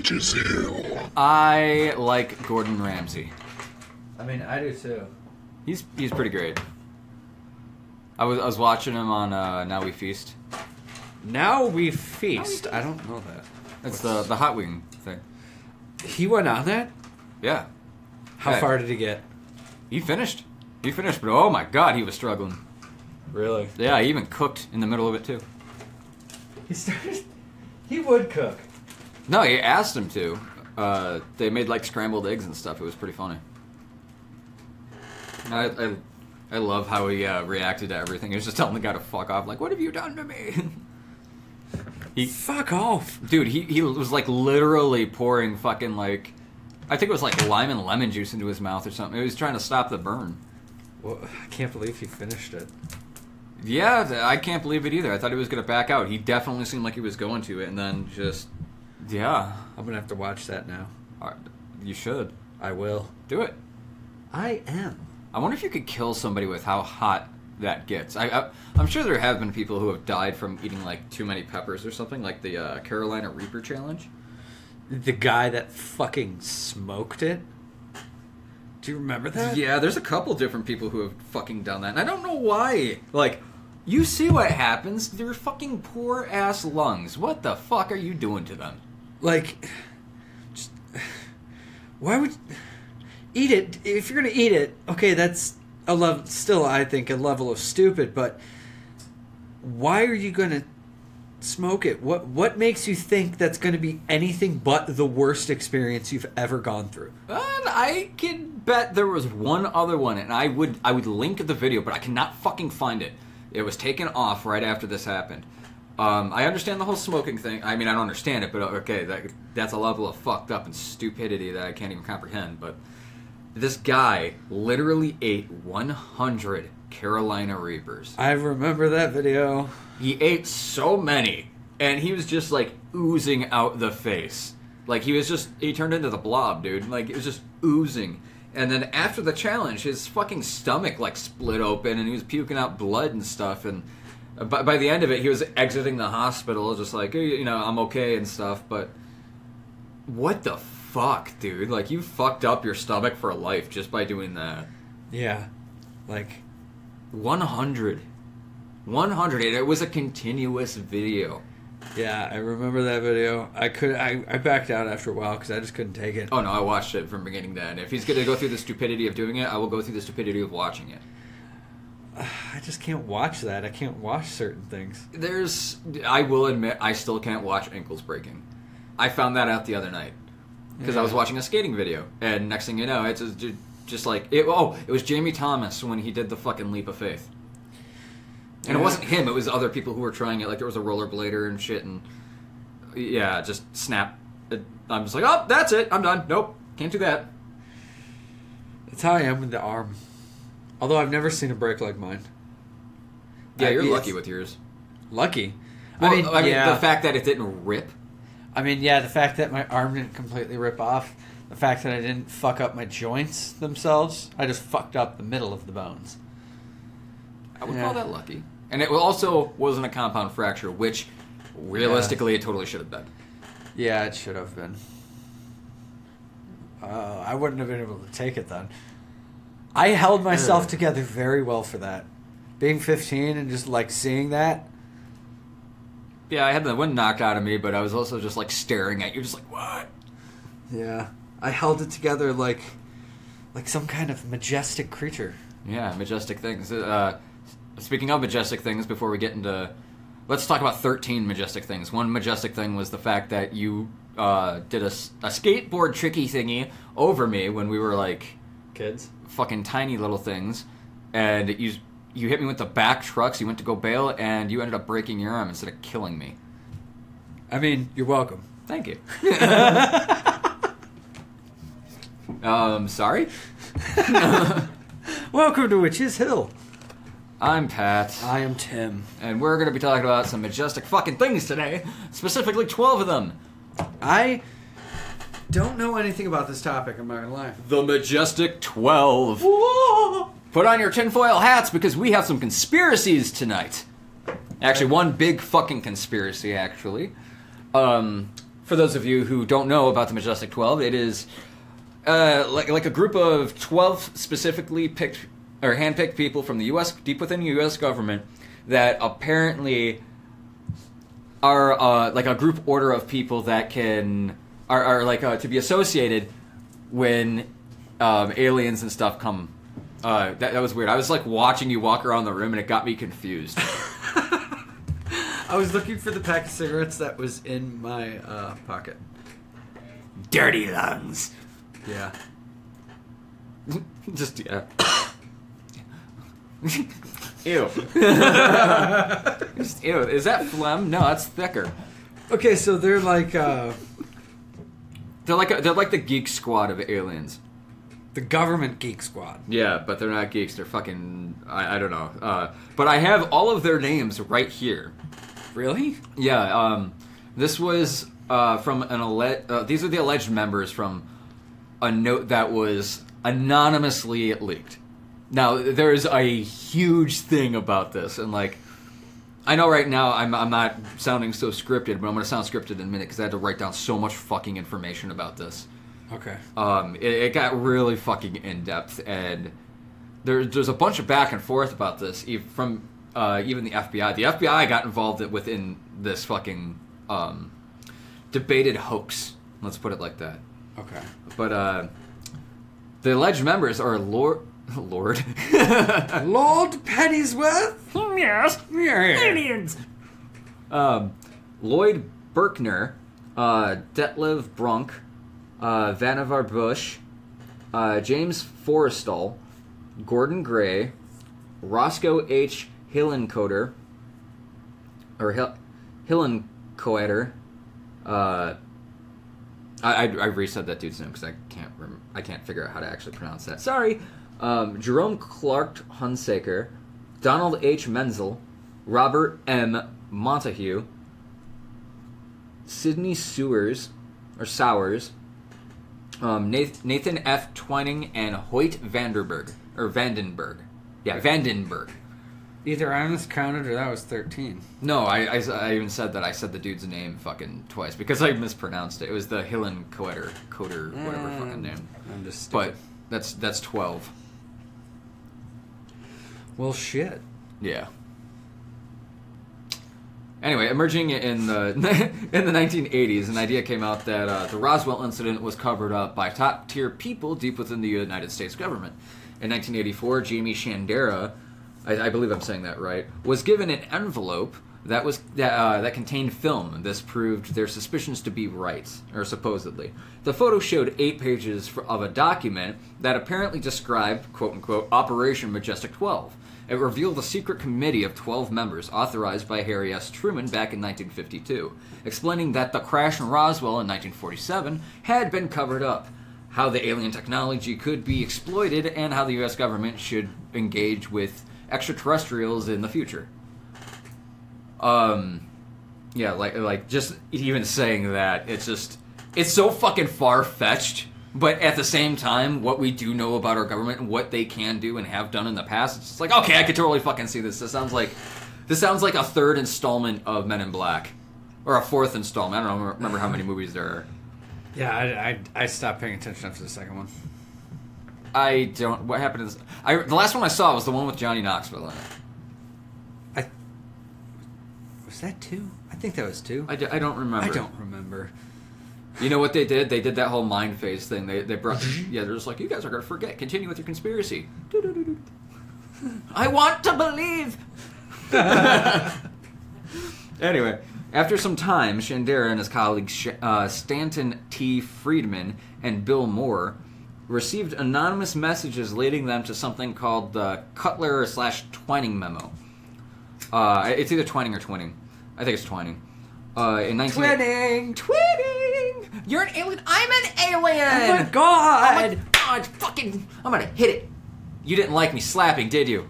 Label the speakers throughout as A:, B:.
A: Witch's Hill.
B: I like Gordon Ramsay.
C: I mean, I do too.
B: He's pretty great. I was watching him on Now We Feast.
C: Now We Feast. I don't know that.
B: It's the hot wing thing.
C: He went on that?
B: Yeah.
C: How far did he get?
B: He finished. But oh my god, he was struggling.
C: Really?
B: Yeah, he even cooked in the middle of it too.
C: He would cook.
B: No, he asked him to. They made like scrambled eggs and stuff. It was pretty funny. I love how he reacted to everything. He was just telling the guy to fuck off. Like, what have you done to me?
C: Fuck off.
B: Dude, he was like literally pouring fucking like, I think it was like lime and lemon juice into his mouth or something. He was trying to stop the burn.
C: Well, I can't believe he finished it.
B: Yeah, I can't believe it either. I thought he was going to back out. He definitely seemed like he was going to it, and then just, yeah.
C: I'm going to have to watch that now.
B: You should.
C: I will.
B: Do it.
C: I am.
B: I wonder if you could kill somebody with how hot that gets. I'm sure there have been people who have died from eating like too many peppers or something, like the Carolina Reaper challenge.
C: The guy that fucking smoked it? Do you remember that?
B: Yeah, there's a couple different people who have fucking done that, and I don't know why. Like, you see what happens? They're fucking poor ass lungs. What the fuck are you doing to them?
C: Like, just, why would eat it? If you're gonna eat it, okay, that's a level. Still, I think a level of stupid. But why are you gonna smoke it? What makes you think that's gonna be anything but the worst experience you've ever gone through?
B: And I can bet there was one other one, and I would link the video, but I cannot fucking find it. It was taken off right after this happened. I understand the whole smoking thing. I mean, I don't understand it, but okay, that's a level of fucked up and stupidity that I can't even comprehend. But this guy literally ate 100 Carolina Reapers.
C: I remember that video.
B: He ate so many, and he was just like oozing out the face. Like he turned into the Blob, dude. Like it was just oozing. And then after the challenge, his fucking stomach like split open, and he was puking out blood and stuff. And by the end of it, he was exiting the hospital, just like, you know, I'm okay and stuff. But what the fuck, dude? Like you fucked up your stomach for life just by doing that.
C: Yeah, like
B: 100. 100, and it was a continuous video.
C: Yeah, I remember that video. I backed out after a while because I just couldn't take it.
B: Oh no, I watched it from beginning to end. If he's going to go through the stupidity of doing it, I will go through the stupidity of watching it.
C: I just can't watch that. I can't watch certain things.
B: I will admit, I still can't watch ankles breaking. I found that out the other night because I was watching a skating video, and next thing you know, it's just like it was Jamie Thomas when he did the fucking leap of faith. And it wasn't him, it was other people who were trying it. Like, there was a rollerblader and shit, and yeah, just snap. I'm just like, oh, that's it, I'm done. Nope, can't do that.
C: That's how I am with the arm. Although I've never seen a break like mine.
B: Yeah, you're lucky with yours.
C: Lucky?
B: Well, I mean, the fact that it didn't rip.
C: I mean, yeah, the fact that my arm didn't completely rip off. The fact that I didn't fuck up my joints themselves. I just fucked up the middle of the bones.
B: I would call that lucky. And it also wasn't a compound fracture, which realistically it totally should have been.
C: Yeah, it should have been. I wouldn't have been able to take it then. I held myself together very well for that. Being 15 and just like seeing that.
B: Yeah, I had the wind knocked out of me, but I was also just like staring at you, just like, what?
C: Yeah. I held it together like some kind of majestic creature.
B: Yeah, majestic things. Speaking of majestic things, before we get into... Let's talk about 13 majestic things. One majestic thing was the fact that you did a skateboard tricky thingy over me when we were like...
C: Kids?
B: Fucking tiny little things. And you hit me with the back trucks, you went to go bail, and you ended up breaking your arm instead of killing me.
C: I mean, you're welcome.
B: Thank you. Sorry?
C: Welcome to Witch's Hill.
B: I'm Pat.
C: I am Tim.
B: And we're going to be talking about some majestic fucking things today. Specifically 12 of them.
C: I don't know anything about this topic, I'm not going to lie.
B: The Majestic 12. Whoa! Put on your tinfoil hats because we have some conspiracies tonight. Actually, one big fucking conspiracy, actually. for those of you who don't know about the Majestic 12, it is like a group of 12 specifically picked or handpicked people from the U.S. deep within the U.S. government that apparently are like a group order of people that are like to be associated when aliens and stuff come. That was weird. I was like watching you walk around the room and it got me confused.
C: I was looking for the pack of cigarettes that was in my pocket.
B: Dirty lungs.
C: Yeah.
B: Just, yeah. Ew. Just, ew. Is that phlegm? No, it's thicker.
C: Okay, so they're like
B: They're like the geek squad of aliens.
C: the government geek squad.
B: Yeah, but they're not geeks. They're fucking... I don't know. But I have all of their names right here.
C: Really?
B: Yeah, this was from an these are the alleged members from a note that was anonymously leaked. Now, there's a huge thing about this, and like, I know right now I'm not sounding so scripted, but I'm going to sound scripted in a minute because I had to write down so much fucking information about this.
C: Okay.
B: It got really fucking in depth, and there's a bunch of back and forth about this from even the FBI. The FBI got involved within this fucking debated hoax. Let's put it like that.
C: Okay.
B: But the alleged members are Lord
C: Lord Pennyworth?
B: Yes, aliens. Lloyd Berkner, Detlev Brunk, Vannevar Bush, James Forrestal, Gordon Gray, Roscoe H. Hillenkoetter, or Hillenkoetter. I reset that dude's name because I can't figure out how to actually pronounce that. Sorry. Jerome Clark Hunsaker, Donald H. Menzel, Robert M. Montague, Sidney Sowers, Nathan F. Twining, and Hoyt Vandenberg. Yeah, Vandenberg.
C: Either I miscounted or that was 13.
B: No, I even said that I said the dude's name fucking twice because I mispronounced it. It was the Hillenkoetter, whatever fucking name.
C: I'm just stupid.
B: But that's 12.
C: Well, shit.
B: Yeah. Anyway, emerging in the in the 1980s, an idea came out that the Roswell incident was covered up by top-tier people deep within the United States government. In 1984, Jamie Shandera, I believe I'm saying that right, was given an envelope that contained film. This proved their suspicions to be right, or supposedly. The photo showed 8 pages of a document that apparently described, quote-unquote, Operation Majestic 12. It revealed a secret committee of 12 members authorized by Harry S. Truman back in 1952, explaining that the crash in Roswell in 1947 had been covered up, how the alien technology could be exploited, and how the U.S. government should engage with extraterrestrials in the future. Yeah, like just even saying that, it's so fucking far-fetched. But at the same time, what we do know about our government and what they can do and have done in the past, it's just like, okay, I could totally fucking see this. This sounds like a third installment of Men in Black, or a fourth installment. I don't remember how many movies there are.
C: Yeah, I stopped paying attention after the second one.
B: I don't. What happened is, the last one I saw was the one with Johnny Knoxville in it.
C: Was that 2? I think that was 2.
B: I don't remember.
C: I don't remember.
B: You know what they did? They did that whole mind phase thing. They brought... Yeah, they're just like, you guys are going to forget. Continue with your conspiracy. I want to believe! Anyway, after some time, Shandera and his colleagues Stanton T. Friedman and Bill Moore received anonymous messages leading them to something called the Cutler/Twining memo. It's either Twining or Twinning. I think it's Twining.
C: Twinning!
B: You're an alien. I'm an alien.
C: Oh my god!
B: Fucking! I'm gonna hit it. You didn't like me slapping, did you?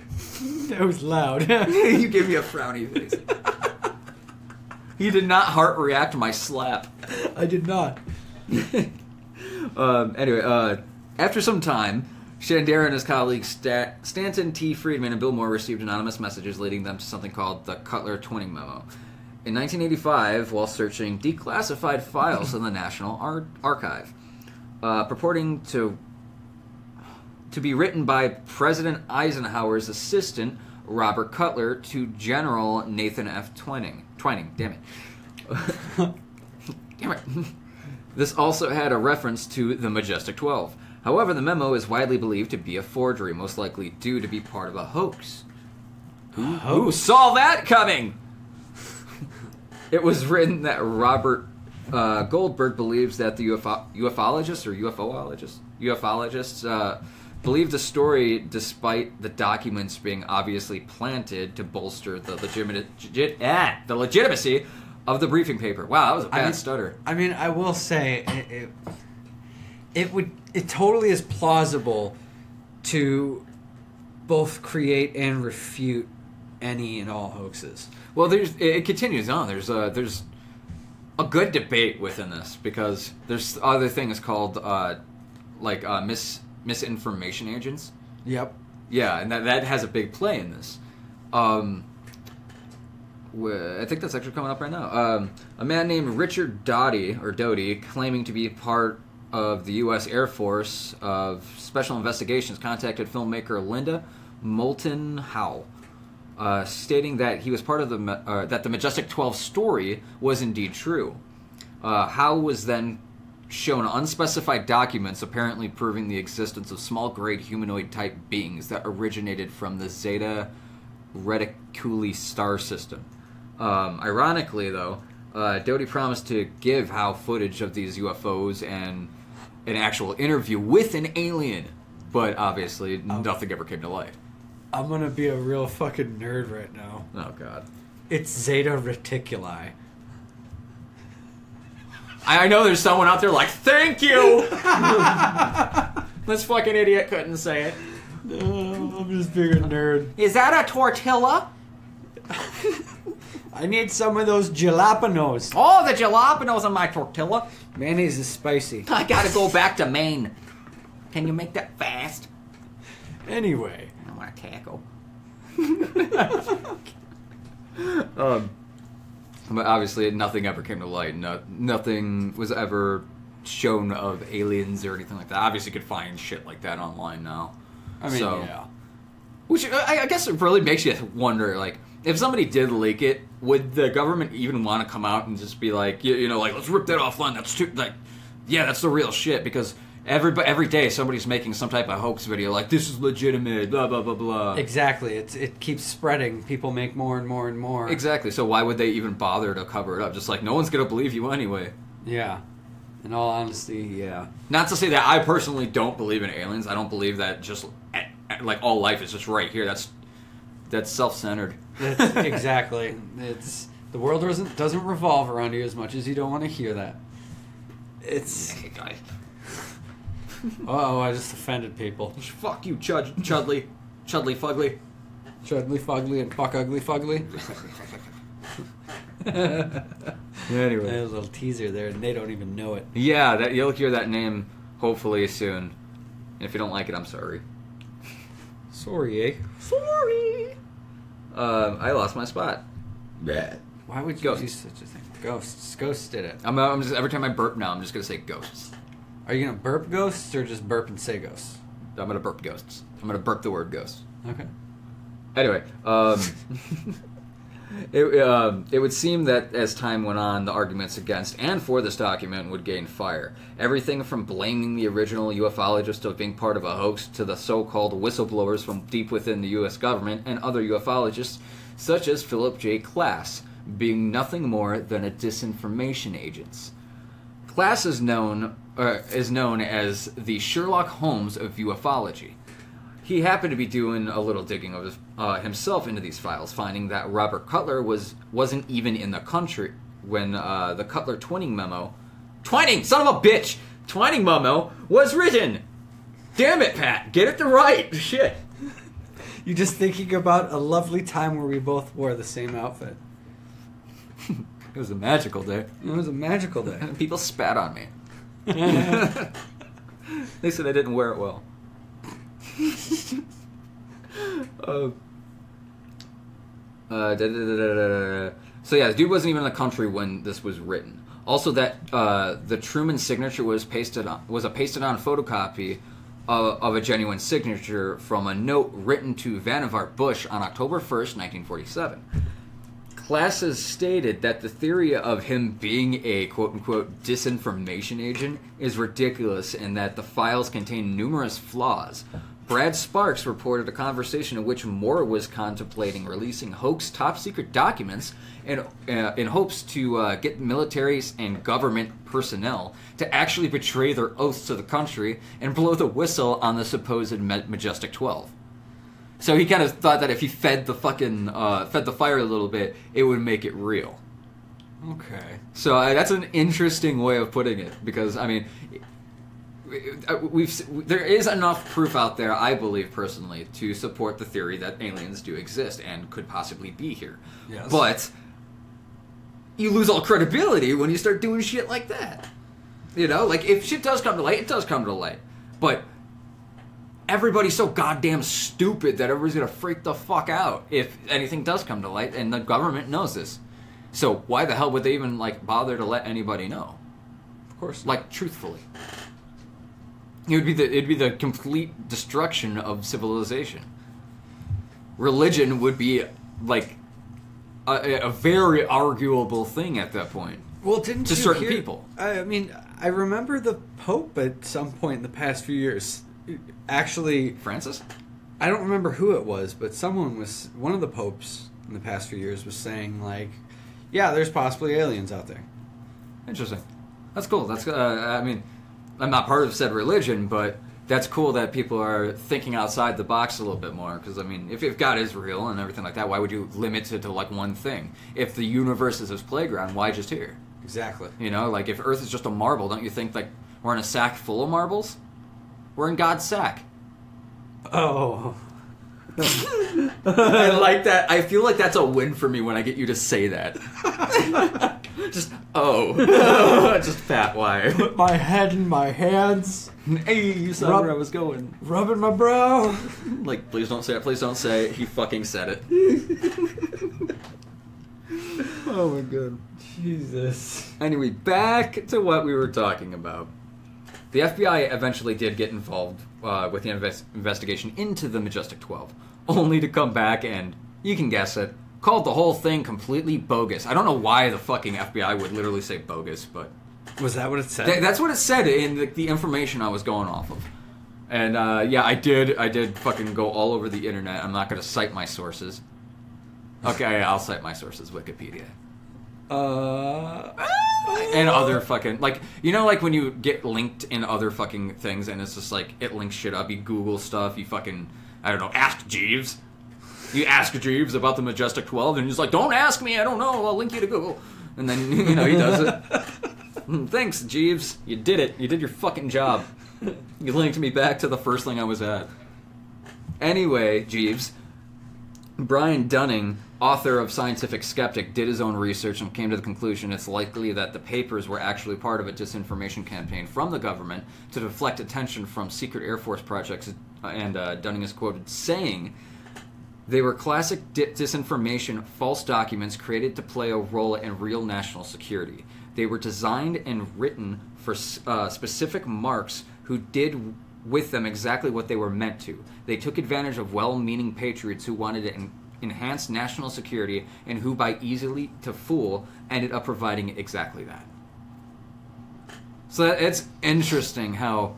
C: That was loud.
B: You gave me a frowny face. You did not heart react to my slap.
C: I did not.
B: Anyway, after some time, Shandera and his colleagues Stanton T. Friedman and Bill Moore received anonymous messages leading them to something called the Cutler Twinning memo. in 1985 while searching declassified files in the National Archive, purporting to be written by President Eisenhower's assistant, Robert Cutler, to General Nathan F. Twining. Damn it. Damn it. This also had a reference to the Majestic 12. However, the memo is widely believed to be a forgery, most likely due to be part of a hoax. Who saw that coming? It was written that Robert Goldberg believes that the ufologists believed the story despite the documents being obviously planted to bolster the legitimacy of the briefing paper. Wow, that was a bad stutter.
C: I mean, I will say it totally is plausible to both create and refute any and all hoaxes.
B: Well, it continues on. There's a good debate within this because there's other things called misinformation agents.
C: Yep.
B: Yeah, and that has a big play in this. I think that's actually coming up right now. A man named Richard Doty, claiming to be part of the U.S. Air Force of Special Investigations, contacted filmmaker Linda Moulton Howe, stating that he was part of that the Majestic 12 story was indeed true. Howe was then shown unspecified documents apparently proving the existence of small-grade humanoid-type beings that originated from the Zeta Reticuli star system. Ironically, though, Doty promised to give Howe footage of these UFOs and an actual interview with an alien, but obviously nothing ever came to light.
C: I'm gonna be a real fucking nerd right now.
B: Oh, God.
C: It's Zeta Reticuli.
B: I know there's someone out there like, thank you! This fucking idiot couldn't say it.
C: No, I'm just being a nerd.
B: Is that a tortilla?
C: I need some of those jalapenos.
B: Oh, the jalapenos on my tortilla.
C: Mayonnaise is spicy.
B: I gotta go back to Maine. Can you make that fast?
C: Anyway.
B: I want a taco. But obviously nothing ever came to light. Nothing was ever shown of aliens or anything like that. Obviously you could find shit like that online now.
C: I mean, yeah.
B: Which I guess it really makes you wonder, like, if somebody did leak it, would the government even want to come out and just be like, like, let's rip that offline. That's too, like, yeah, that's the real shit. Because every day somebody's making some type of hoax video, like, this is legitimate, blah, blah, blah, blah.
C: Exactly. It keeps spreading. People make more and more and more.
B: Exactly. So why would they even bother to cover it up? Just like, no one's going to believe you anyway.
C: Yeah. In all honesty, yeah.
B: Not to say that I personally don't believe in aliens. I don't believe that just, like, all life is just right here. That's self-centered.
C: Exactly. It's the world doesn't revolve around you as much as you don't want to hear that. It's. Uh-oh, I just offended people.
B: Fuck you, Chudley Fugly.
C: Chudley Fugly and Fuck Ugly Fugly.
B: Anyway,
C: there's a little teaser there, and they don't even know it.
B: Yeah, you'll hear that name hopefully soon. And if you don't like it, I'm sorry.
C: Sorry, eh?
B: Sorry. I lost my spot.
C: Bad. Why would you do such a thing? Ghosts. Ghosts did it.
B: I'm just every time I burp now, I'm just gonna say ghosts.
C: Are you gonna burp ghosts or just burp and say ghosts?
B: I'm gonna burp ghosts. I'm gonna burp the word ghost.
C: Okay.
B: Anyway, it would seem that as time went on, the arguments against and for this document would gain fire. Everything from blaming the original ufologist of being part of a hoax to the so-called whistleblowers from deep within the U.S. government and other ufologists, such as Philip J. Klass, being nothing more than a disinformation agent. Klass is known as the Sherlock Holmes of ufology. He happened to be doing a little digging of himself into these files, finding that Robert Cutler wasn't even in the country when the Cutler Twining memo... Twining! Son of a bitch! Twining memo was written! Damn it, Pat! Get it the right! Shit!
C: You just thinking about a lovely time where we both wore the same outfit.
B: It was a magical day.
C: It was a magical day.
B: People spat on me. They said I didn't wear it well. So yeah, the dude wasn't even in the country when this was written. Also, that the Truman signature was a pasted on photocopy of a genuine signature from a note written to Vannevar Bush on October 1st, 1947. Classes stated that the theory of him being a quote-unquote disinformation agent is ridiculous and that the files contain numerous flaws. Brad Sparks reported a conversation in which Moore was contemplating releasing hoax top-secret documents in hopes to get military and government personnel to actually betray their oaths to the country and blow the whistle on the supposed Majestic 12. So he kind of thought that if he fed the fire a little bit, it would make it real.
C: Okay.
B: So that's an interesting way of putting it, because I mean, there is enough proof out there, I believe personally, to support the theory that aliens do exist and could possibly be here.
C: Yes.
B: But you lose all credibility when you start doing shit like that. You know, like if shit does come to light, it does come to light. But everybody's so goddamn stupid that everybody's gonna freak the fuck out if anything does come to light, and the government knows this. So why the hell would they even like bother to let anybody know?
C: Of course.
B: Like truthfully, it'd be the complete destruction of civilization. Religion would be like a very arguable thing at that point.
C: Well, didn't
B: to
C: you
B: certain
C: hear,
B: people?
C: I mean, I remember the Pope at some point in the past few years. Actually,
B: Francis?
C: I don't remember who it was, but one of the popes in the past few years was saying, like, yeah, there's possibly aliens out there.
B: Interesting. That's cool. That's I mean, I'm not part of said religion, but that's cool that people are thinking outside the box a little bit more. Because I mean, if God is real and everything like that, why would you limit it to like one thing? If the universe is his playground, why just here?
C: Exactly.
B: You know, like if Earth is just a marble, don't you think like we're in a sack full of marbles? We're in God's sack.
C: Oh.
B: I like that. I feel like that's a win for me when I get you to say that. Just, just fat why.
C: Put my head in my hands.
B: Hey, you saw where I was going.
C: Rubbing my brow.
B: Like, please don't say it, please don't say it. He fucking said it. Oh my god.
C: Jesus.
B: Anyway, back to what we were talking about. The FBI eventually did get involved with the investigation into the Majestic 12, only to come back and, you can guess it, called the whole thing completely bogus. I don't know why the fucking FBI would literally say bogus, but...
C: Was that what it said?
B: That's what it said in the information I was going off of. And, yeah, I did fucking go all over the internet. I'm not going to cite my sources. Okay, I'll cite my sources, Wikipedia. And other fucking, like, you know, like when you get linked in other fucking things and it's just like, it links shit up, you Google stuff, you fucking, I don't know, ask Jeeves. You ask Jeeves about the Majestic 12 and he's like, don't ask me, I don't know, I'll link you to Google. And then, you know, he does it. Thanks, Jeeves. You did it. You did your fucking job. You linked me back to the first thing I was at. Anyway, Jeeves, Brian Dunning, author of Scientific Skeptic, did his own research and came to the conclusion it's likely that the papers were actually part of a disinformation campaign from the government to deflect attention from secret Air Force projects, and Dunning is quoted saying, they were classic disinformation, false documents created to play a role in real national security. They were designed and written for specific marks who did with them exactly what they were meant to. They took advantage of well-meaning patriots who wanted to enhance national security and who, by easily to fool, ended up providing exactly that. So it's interesting how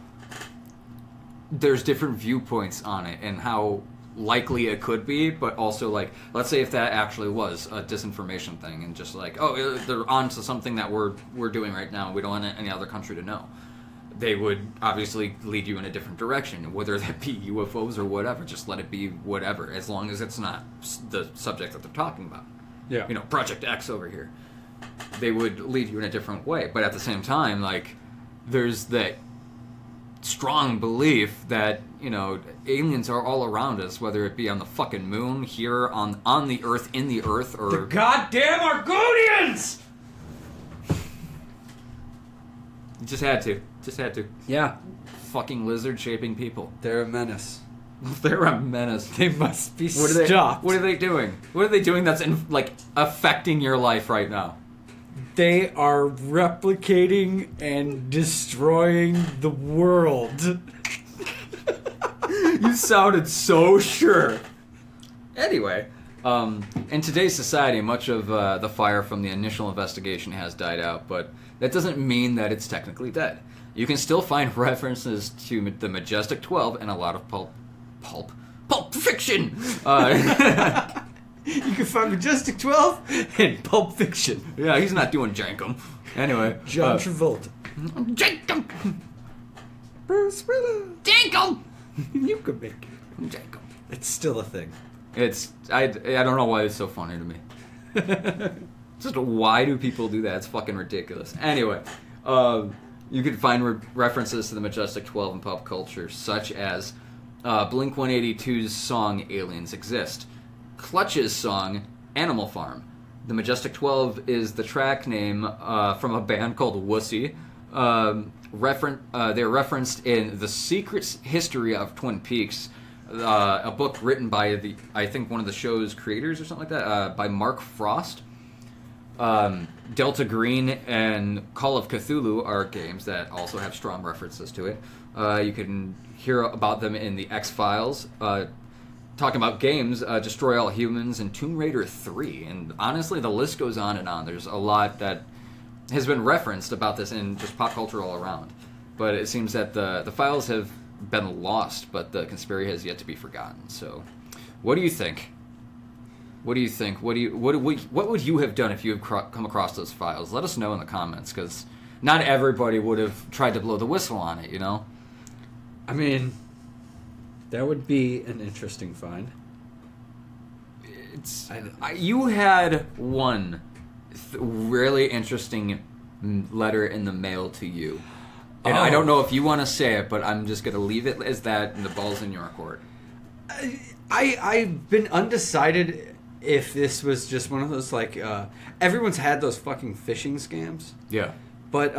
B: there's different viewpoints on it and how likely it could be, but also, like, let's say if that actually was a disinformation thing and just like, oh, they're on to something that we're doing right now, we don't want any other country to know. They would obviously lead you in a different direction, whether that be UFOs or whatever. Just let it be whatever, as long as it's not the subject that they're talking about.
C: Yeah.
B: You know, Project X over here. They would lead you in a different way. But at the same time, like, there's that strong belief that, you know, aliens are all around us, whether it be on the fucking moon, here, on the Earth, in the Earth, or...
C: The goddamn Argonians!
B: Just had to. Just had to.
C: Yeah.
B: Fucking lizard-shaping people.
C: They're a menace.
B: They're a menace.
C: They must be
B: What
C: stopped.
B: What are they doing? What are they doing that's affecting your life right now?
C: They are replicating and destroying the world.
B: You sounded so sure. Anyway, in today's society, much of the fire from the initial investigation has died out, but that doesn't mean that it's technically dead. You can still find references to the Majestic 12 and a lot of pulp fiction.
C: You can find Majestic 12 in Pulp Fiction.
B: Yeah, he's not doing Jankum. Anyway,
C: John Travolta.
B: Jankum!
C: Bruce Willis.
B: Jankum!
C: You could make it.
B: Jankum.
C: It's still a thing.
B: I don't know why it's so funny to me. Just why do people do that? It's fucking ridiculous. Anyway, you can find references to the Majestic 12 in pop culture, such as Blink-182's song "Aliens Exist," Clutch's song "Animal Farm." The Majestic 12 is the track name from a band called Wussy. They're referenced in The Secret History of Twin Peaks, a book written by I think one of the show's creators or something like that, by Mark Frost. Delta Green and Call of Cthulhu are games that also have strong references to it. You can hear about them in the X-Files. Talking about games, Destroy All Humans and Tomb Raider 3. And honestly, the list goes on and on. There's a lot that has been referenced about this in just pop culture all around. But it seems that the files have been lost, but the conspiracy has yet to be forgotten. So, what do you think? What do you think? What would you have done if you had come across those files? Let us know in the comments, because not everybody would have tried to blow the whistle on it, you know?
C: I mean, that would be an interesting find.
B: You had one really interesting letter in the mail to you. And I don't know if you want to say it, but I'm just going to leave it as that, and the ball's in your court.
C: I've been undecided if this was just one of those, everyone's had those fucking phishing scams.
B: Yeah.
C: But,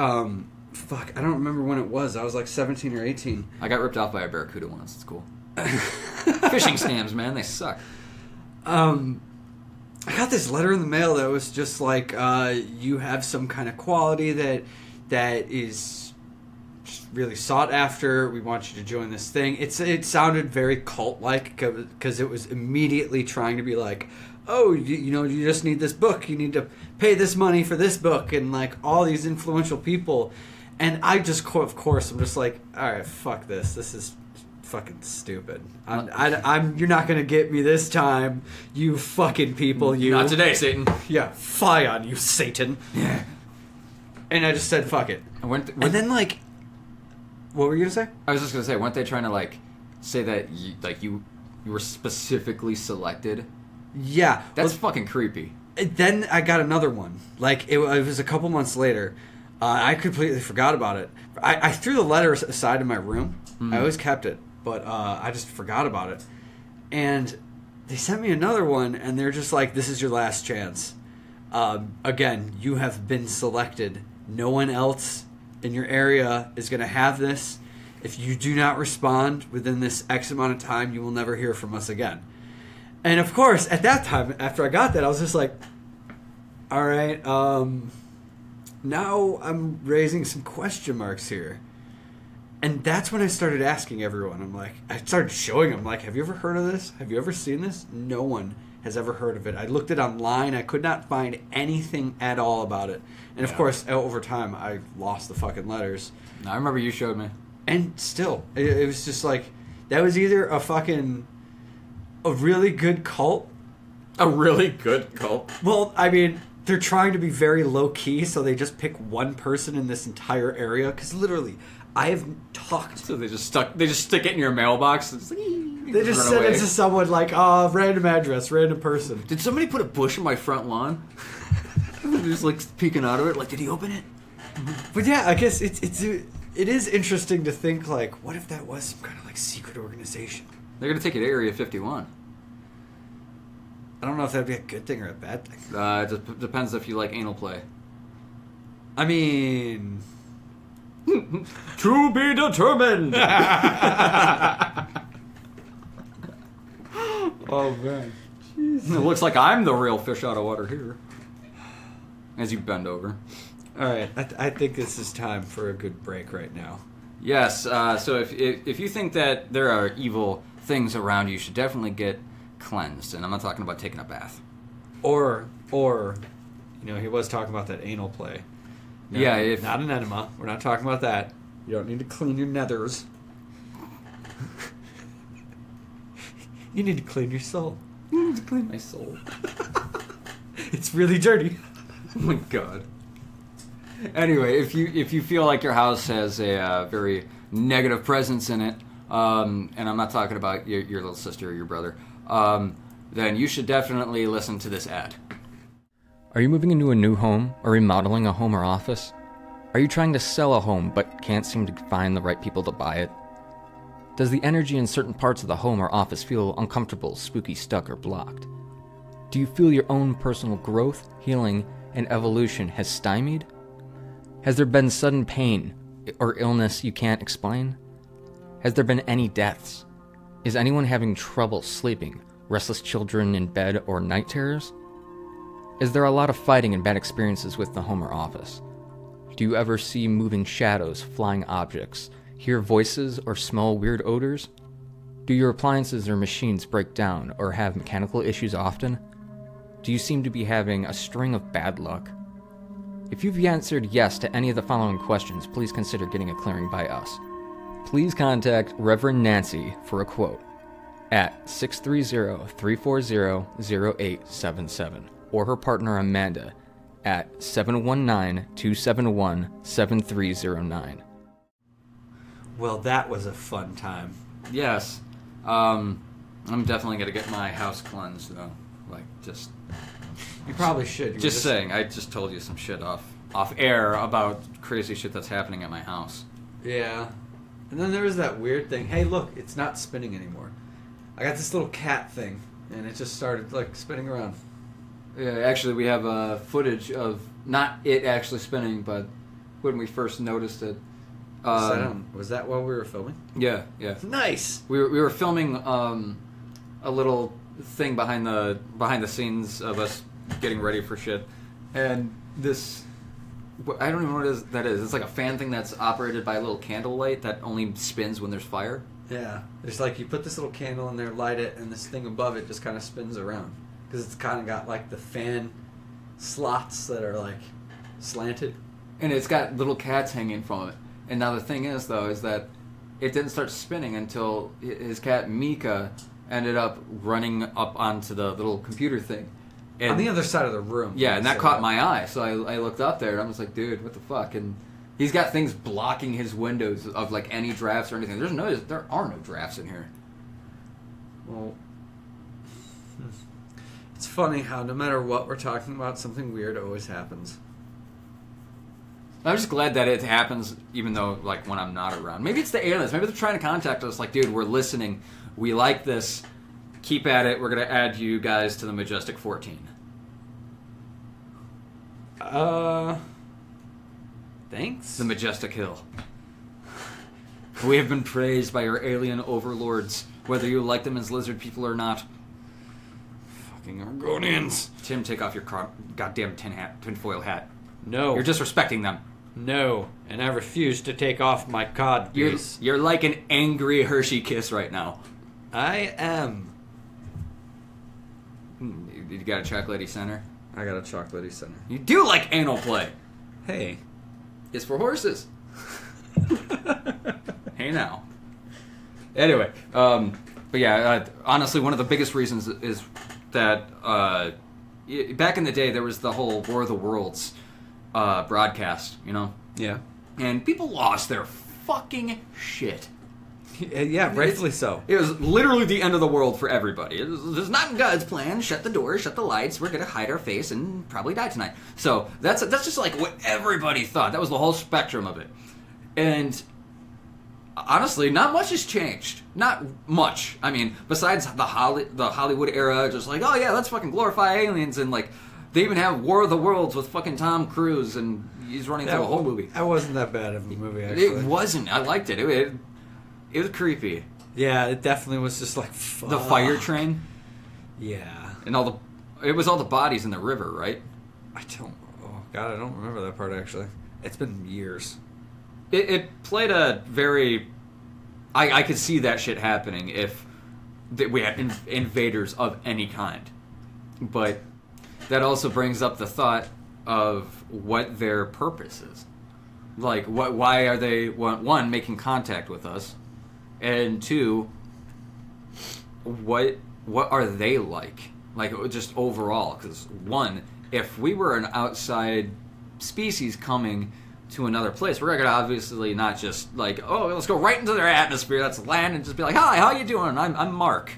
C: fuck, I don't remember when it was. I was like 17 or 18.
B: I got ripped off by a barracuda once. It's cool. Phishing scams, man, they suck.
C: I got this letter in the mail that was just like, you have some kind of quality that is just really sought after. We want you to join this thing. It sounded very cult-like because it was immediately trying to be like, oh, you just need this book. You need to pay this money for this book, and like all these influential people. And I just, of course, I'm just like, all right, fuck this. This is fucking stupid. You're not gonna get me this time, you fucking people. You
B: not today, Satan.
C: Yeah, fie on you, Satan.
B: Yeah.
C: And I just said, fuck it. And then like, what were you gonna say?
B: I was just gonna say, weren't they trying to say that you were specifically selected?
C: Yeah,
B: that's fucking creepy.
C: Then I got another one. Like it was a couple months later. I completely forgot about it. I threw the letter aside in my room. I always kept it, but I just forgot about it. And they sent me another one, and they're just like, "This is your last chance. Again, you have been selected. No one else in your area is going to have this. If you do not respond within this X amount of time, you will never hear from us again." And of course, at that time, after I got that, I was just like, all right, now I'm raising some question marks here. And that's when I started asking everyone. I started showing them, have you ever heard of this? Have you ever seen this? No one has ever heard of it. I looked it online. I could not find anything at all about it. And of course, over time, I lost the fucking letters.
B: I remember you showed me.
C: And still, it was just like, that was either a really good cult.
B: A really good cult?
C: Well, I mean, they're trying to be very low-key, so they just pick one person in this entire area. Because literally, I have talked...
B: So they just stick it in your mailbox? They
C: just send it to someone random address, random person.
B: Did somebody put a bush in my front lawn? Just peeking out of it, did he open it?
C: But yeah, I guess it is interesting to think, what if that was some kind of secret organization?
B: They're going to take it to Area 51.
C: I don't know if that'd be a good thing or a bad thing.
B: It depends if you like anal play.
C: I mean...
B: to be determined!
C: Oh, man.
B: It looks like I'm the real fish out of water here. As you bend over.
C: All right, I think this is time for a good break right now.
B: Yes, so if you think that there are evil things around you should definitely get cleansed. And I'm not talking about taking a bath.
C: Or, he was talking about that anal play. No,
B: Yeah,
C: not an enema. We're not talking about that. You don't need to clean your nethers. You need to clean your soul.
B: I need to clean my soul.
C: It's really dirty.
B: Oh my god. Anyway, if you feel like your house has a very negative presence in it, and I'm not talking about your little sister or your brother, then you should definitely listen to this ad. Are you moving into a new home or remodeling a home or office? Are you trying to sell a home but can't seem to find the right people to buy it? Does the energy in certain parts of the home or office feel uncomfortable, spooky, stuck, or blocked? Do you feel your own personal growth, healing, and evolution has stymied? Has there been sudden pain or illness you can't explain? Has there been any deaths? Is anyone having trouble sleeping, restless children in bed, or night terrors? Is there a lot of fighting and bad experiences with the home or office? Do you ever see moving shadows, flying objects, hear voices, or smell weird odors? Do your appliances or machines break down or have mechanical issues often? Do you seem to be having a string of bad luck? If you've answered yes to any of the following questions, please consider getting a clearing by us. Please contact Reverend Nancy for a quote at 630-340-0877 or her partner Amanda at 719-271-7309.
C: Well, that was a fun time.
B: Yes. I'm definitely going to get my house cleansed, though.
C: You probably should.
B: Just saying, I just told you some shit off air about crazy shit that's happening at my house.
C: Yeah. And then there was that weird thing. Hey, look, it's not spinning anymore. I got this little cat thing, and it just started, spinning around.
B: Yeah, actually, we have footage of not it actually spinning, but when we first noticed it.
C: Was that while we were filming?
B: Yeah.
C: Nice!
B: We were filming a little thing behind the scenes of us getting ready for shit, and this, I don't even know what that is. It's like a fan thing that's operated by a little candle light that only spins when there's fire.
C: Yeah, there's you put this little candle in there, light it, and this thing above it just kind of spins around because it's kind of got the fan slots that are slanted,
B: and it's got little cats hanging from it. And now the thing is though is that it didn't start spinning until his cat Mika ended up running up onto the little computer thing. And,
C: on the other side of the room.
B: Yeah, and that caught my eye. So I looked up there, and I was like, dude, what the fuck? And he's got things blocking his windows of, any drafts or anything. There are no drafts in here.
C: Well, it's funny how no matter what we're talking about, something weird always happens.
B: I'm just glad that it happens even though, when I'm not around. Maybe it's the aliens. Maybe they're trying to contact us dude, we're listening. We like this. Keep at it. We're going to add you guys to the Majestic 14.
C: Thanks?
B: The Majestic Hill. We have been praised by your alien overlords, whether you like them as lizard people or not.
C: Fucking Argonians.
B: Tim, take off your goddamn tinfoil hat.
C: No.
B: You're disrespecting them.
C: No. And I refuse to take off my cod piece.
B: You're like an angry Hershey Kiss right now.
C: I am.
B: You got a chocolatey center?
C: I got a chocolatey center.
B: You do like anal play.
C: Hey.
B: It's for horses. Hey now. Anyway, but yeah, honestly, one of the biggest reasons is that back in the day there was the whole War of the Worlds broadcast,
C: Yeah.
B: And people lost their fucking shit.
C: Yeah, rightfully so.
B: It was literally the end of the world for everybody. It was not God's plan. Shut the doors, shut the lights. We're gonna hide our face and probably die tonight. So that's just what everybody thought. That was the whole spectrum of it. And honestly, not much has changed. Not much. I mean, besides the Hollywood era, just oh yeah, let's fucking glorify aliens and they even have War of the Worlds with fucking Tom Cruise and he's running through the whole movie.
C: That wasn't that bad of a movie, actually.
B: It wasn't. I liked it. It was creepy.
C: Yeah, it definitely was just fuck.
B: The fire train.
C: Yeah.
B: And it was all the bodies in the river, right?
C: I don't... Oh, God, I don't remember that part, actually. It's been years.
B: It played a very... I could see that shit happening if we had invaders of any kind. But that also brings up the thought of what their purpose is. Like, why are they, one, making contact with us? And two, what are they like? Like, just overall. Because, one, if we were an outside species coming to another place, we're going to obviously not just, like, oh, let's go right into their atmosphere, that's land, and just be like, hi, how you doing? I'm Mark.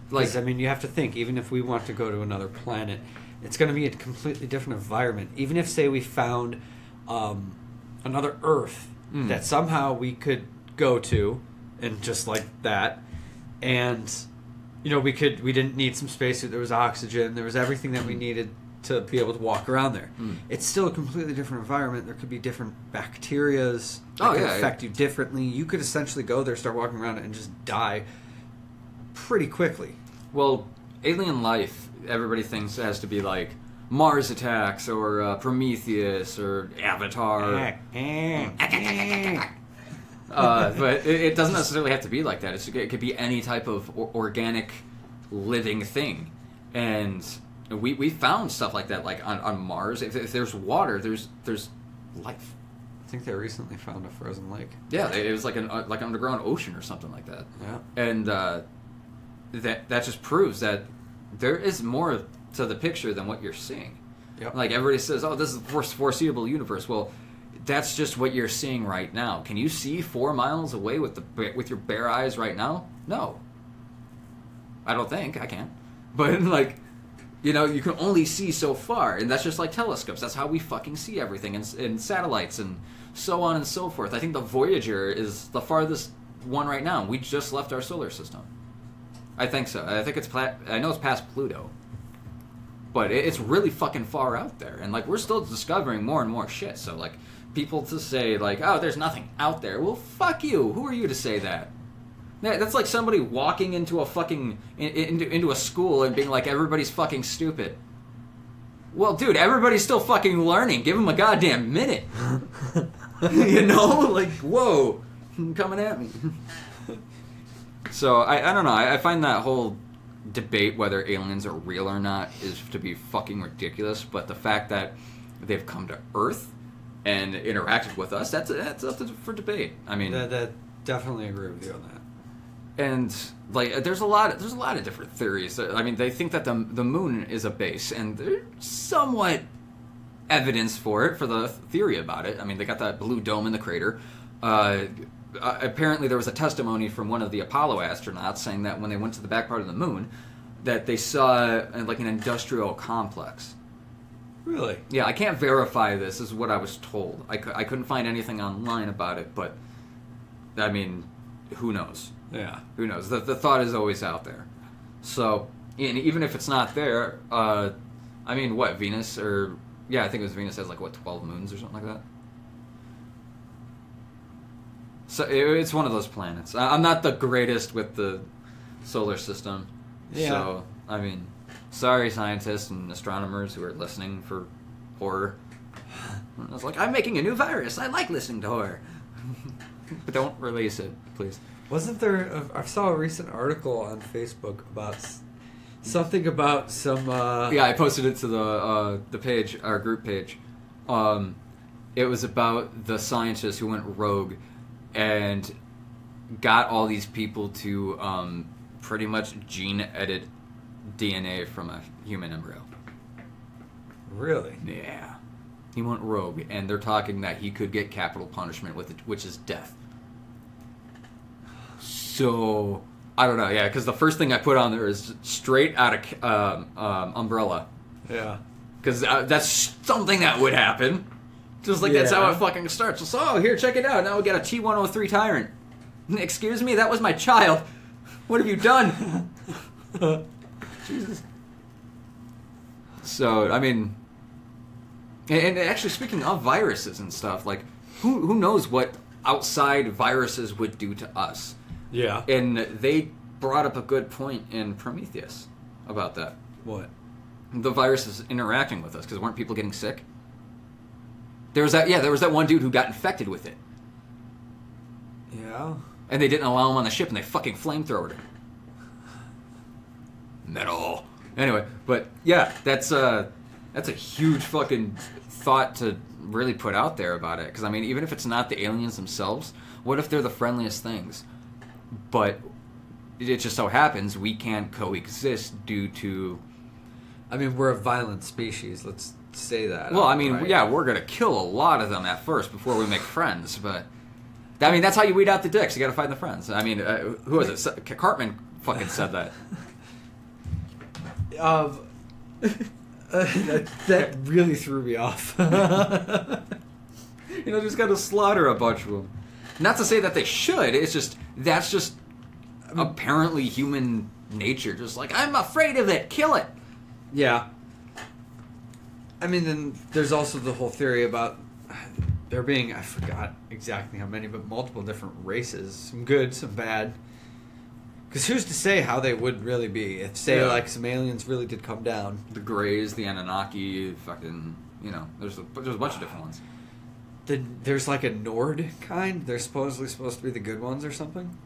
B: Like,
C: I mean, you have to think, even if we want to go to another planet, it's going to be a completely different environment. Even if, say, we found another Earth that somehow we could go to, and just like that, and, you know, we didn't need some spacesuit, there was oxygen, there was everything that we needed to be able to walk around there. It's still a completely different environment. There could be different bacterias that could affect you differently. You could essentially go there, start walking around it, and just die pretty quickly.
B: Well, alien life, everybody thinks it has to be like Mars Attacks or Prometheus or Avatar. But it doesn't necessarily have to be like that. It could be any type of organic living thing. And we found stuff like that, like on Mars. If there's water, there's life.
C: I think they recently found a frozen lake.
B: Yeah, it was like an underground ocean or something like that.
C: Yeah.
B: And that just proves that there is more to the picture than what you're seeing.
C: Yep.
B: Like, everybody says, oh, this is the foreseeable universe. Well, that's just what you're seeing right now. Can you see 4 miles away with your bare eyes right now? No. I don't think I can. But, like, you know, you can only see so far, and that's just like telescopes. That's how we fucking see everything, and satellites, and so on and so forth. I think the Voyager is the farthest one right now. We just left our solar system. I think so. I think I know it's past Pluto. But it's really fucking far out there. And, like, we're still discovering more and more shit. So, like, people to say, like, oh, there's nothing out there. Well, fuck you. Who are you to say that? That's like somebody walking into a fucking... into a school and being like, everybody's fucking stupid. Well, dude, everybody's still fucking learning. Give them a goddamn minute. You know? Like, whoa. Coming at me. So, I don't know. I find that whole debate whether aliens are real or not is to be fucking ridiculous, but the fact that they've come to Earth and interacted with us, that's up for debate. I mean,
C: that definitely agree with you on that.
B: And, like, there's a lot of different theories. I mean, they think that the moon is a base, and there's somewhat evidence for the theory about it. I mean, they got that blue dome in the crater. Apparently there was a testimony from one of the Apollo astronauts saying that when they went to the back part of the moon, that they saw like an industrial complex.
C: Really?
B: Yeah, I can't verify this. Is what I was told. I couldn't find anything online about it, but I mean, who knows?
C: Yeah.
B: Who knows? The thought is always out there. So, and even if it's not there, I mean, what, Venus, or... Yeah, I think it was Venus has, like, what, 12 moons or something like that? So, it's one of those planets. I'm not the greatest with the solar system.
C: Yeah.
B: So, I mean, sorry, scientists and astronomers who are listening for horror. I was like, I'm making a new virus. I like listening to horror. But don't release it, please.
C: Wasn't there... I saw a recent article on Facebook about something about some...
B: Yeah, I posted it to the page, our group page. It was about the scientists who went rogue and got all these people to pretty much gene-edit DNA from a human embryo.
C: Really?
B: Yeah. He went rogue, and they're talking that he could get capital punishment with it, which is death. So, I don't know, yeah, because the first thing I put on there is straight out of Umbrella.
C: Yeah.
B: Because that's something that would happen. Just like that's how it fucking starts. So, oh, here, check it out. Now we got a T-103 Tyrant. Excuse me, that was my child. What have you done? Jesus. So, I mean... And actually, speaking of viruses and stuff, like, who knows what outside viruses would do to us?
C: Yeah.
B: And they brought up a good point in Prometheus. about that.
C: What?
B: The virus is interacting with us because weren't people getting sick? There was that one dude who got infected with it.
C: Yeah.
B: And they didn't allow him on the ship, and they fucking flamethrowered him. Metal. Anyway, but yeah, that's a huge fucking thought to really put out there about it. Because I mean, even if it's not the aliens themselves, what if they're the friendliest things? But it just so happens we can't coexist due to.
C: I mean, we're a violent species. Let's say that.
B: Well, I mean,
C: right?
B: yeah, we're gonna kill a lot of them at first before we make friends. But I mean, that's how you weed out the dicks. You got to find the friends. I mean, who was it? Cartman fucking said that.
C: That really threw me off.
B: Just got to slaughter a bunch of them. Not to say that they should. It's just that's just apparently human nature. Just like I'm afraid of it, kill it.
C: Yeah. I mean, then there's also the whole theory about there being, I forgot exactly how many, but multiple different races. Some good, some bad. Because who's to say how they would really be? If, say, like, some aliens really did come down.
B: The Greys, the Anunnaki, fucking, there's a bunch of different ones.
C: There's like a Nord kind? They're supposedly supposed to be the good ones or something?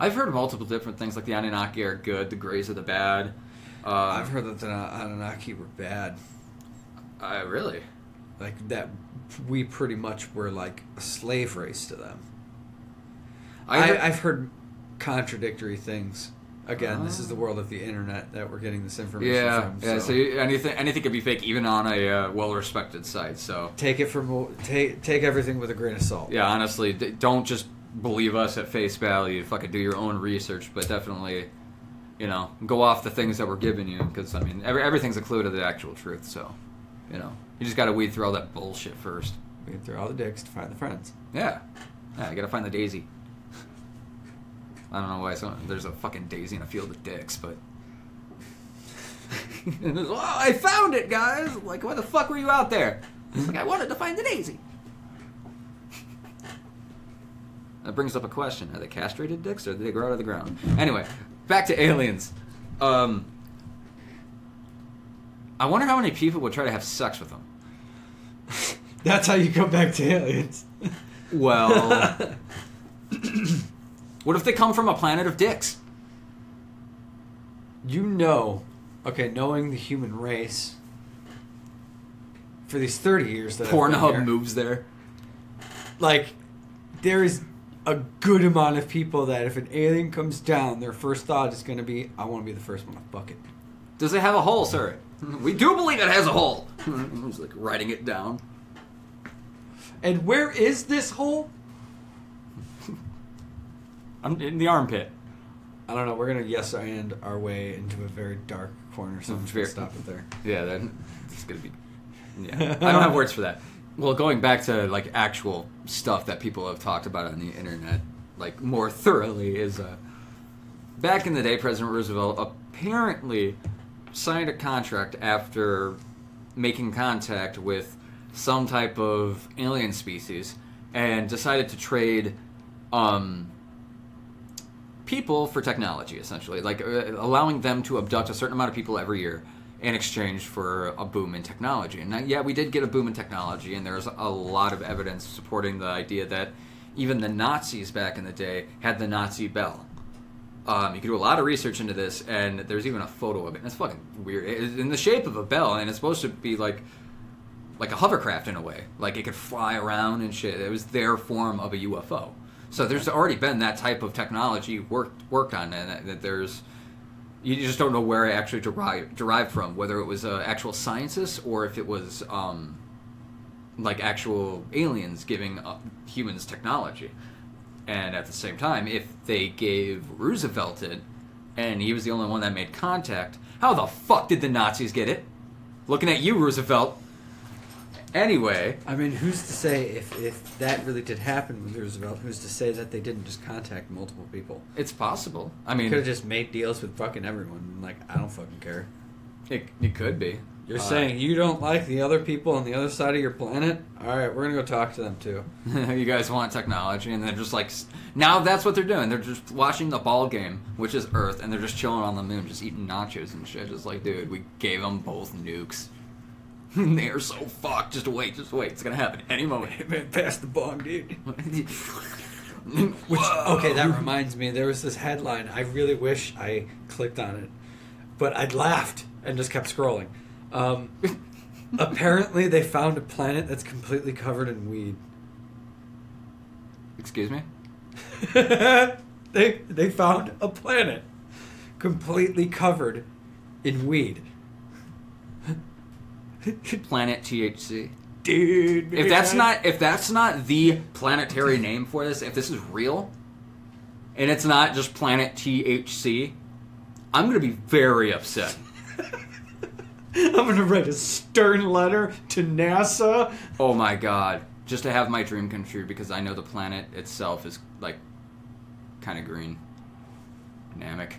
B: I've heard multiple different things, like the Anunnaki are good, the Greys are the bad.
C: I've heard that the Anunnaki were bad.
B: Really?
C: Like, that we pretty much were like a slave race to them. I've heard contradictory things. Again, this is the world of the internet that we're getting this information from.
B: Yeah. So anything could be fake, even on a well-respected site. So take
C: everything with a grain of salt.
B: Yeah, honestly, don't just believe us at face value. Fucking do your own research, but definitely, go off the things that we're giving you, because I mean, everything's a clue to the actual truth. So, you just got to weed through all that bullshit first.
C: Weed through all the dicks to find the friends.
B: Yeah, you got to find the daisy. I don't know why there's a fucking daisy in a field of dicks, but... I found it, guys! Like, why the fuck were you out there? Like, I wanted to find the daisy. That brings up a question. Are they castrated dicks, or did they grow out of the ground? Anyway, back to aliens. I wonder how many people would try to have sex with them.
C: That's how you go back to aliens.
B: Well... What if they come from a planet of dicks?
C: Knowing the human race, for these 30 years that
B: Pornhub moves there.
C: Like, there is a good amount of people that if an alien comes down, their first thought is going to be, I want to be the first one to fuck it.
B: Does it have a hole, sir? We do believe it has a hole. I was like writing it down.
C: And where is this hole?
B: I'm in the armpit.
C: I don't know. We're gonna yes and our way into a very dark corner, so I'm just gonna stop it there.
B: Yeah, that's gonna be. Yeah, I don't have words for that. Well, going back to like actual stuff that people have talked about on the internet, like more thoroughly, is back in the day, President Roosevelt apparently signed a contract after making contact with some type of alien species and decided to trade. People for technology, essentially, like allowing them to abduct a certain amount of people every year in exchange for a boom in technology. And yeah, we did get a boom in technology, and there's a lot of evidence supporting the idea that even the Nazis back in the day had the Nazi bell. You could do a lot of research into this, and there's even a photo of it. And it's fucking weird. It's in the shape of a bell, and it's supposed to be like a hovercraft in a way. Like it could fly around and shit. It was their form of a UFO. So there's already been that type of technology worked on, and that you just don't know where it actually derived from, whether it was actual scientists or if it was like actual aliens giving humans technology. And at the same time, if they gave Roosevelt it, and he was the only one that made contact, how the fuck did the Nazis get it? Looking at you, Roosevelt. Anyway,
C: I mean, who's to say if that really did happen with Roosevelt? Who's to say that they didn't just contact multiple people?
B: It's possible. I mean,
C: could have just made deals with fucking everyone. Like, I don't fucking care.
B: It could be.
C: You're saying you don't like the other people on the other side of your planet? All right, we're going to go talk to them, too.
B: You guys want technology, and they're just like... Now that's what they're doing. They're just watching the ball game, which is Earth, and they're just chilling on the moon, just eating nachos and shit. Just like, dude, we gave them both nukes. They are so fucked. Just wait. It's going to happen any moment.
C: Man, pass the bong, dude. Which, okay, that reminds me. There was this headline. I really wish I clicked on it. But I'd laughed and just kept scrolling. Apparently, they found a planet that's completely covered in weed.
B: Excuse me?
C: They found a planet completely covered in weed.
B: Planet THC.
C: Dude,
B: If that's not the planetary name for this, if this is real, and it's not just Planet THC, I'm gonna be very upset.
C: I'm gonna write a stern letter to NASA.
B: Oh my god. Just to have my dream come true, because I know the planet itself is, like, kind of green. Namek.